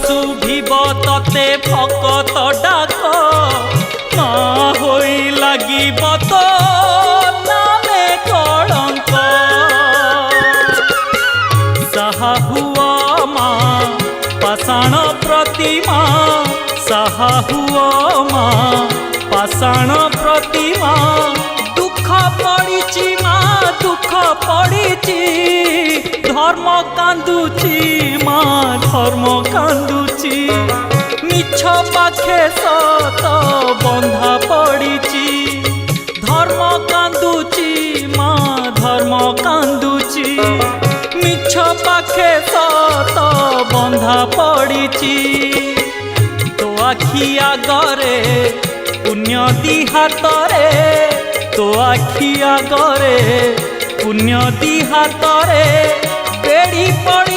শুভিব ততে ভকত ডাক মা হই লাগিব তো নামে কলঙ্ক সাহা হুয়া মা পাষাণ প্রতিমা সাহা হুয়া মা পাষাণ প্রতিমা দুঃখ পড়িছি মা দুঃখ পড়িছি ধর্ম কান্দুছি মা ধর্ম কান্দুছি মিছ পাখে সত বন্ধা পড়িছি ধর্ম কান্দুছি মা ধর্ম কান্দুছি মিছ পাখে সত বন্ধা পড়িছি তো আখি আগরে পুণ্য দি হাতরে তো আখি আগরে পুণ্য দি হাতরে বেড়ি পড়ি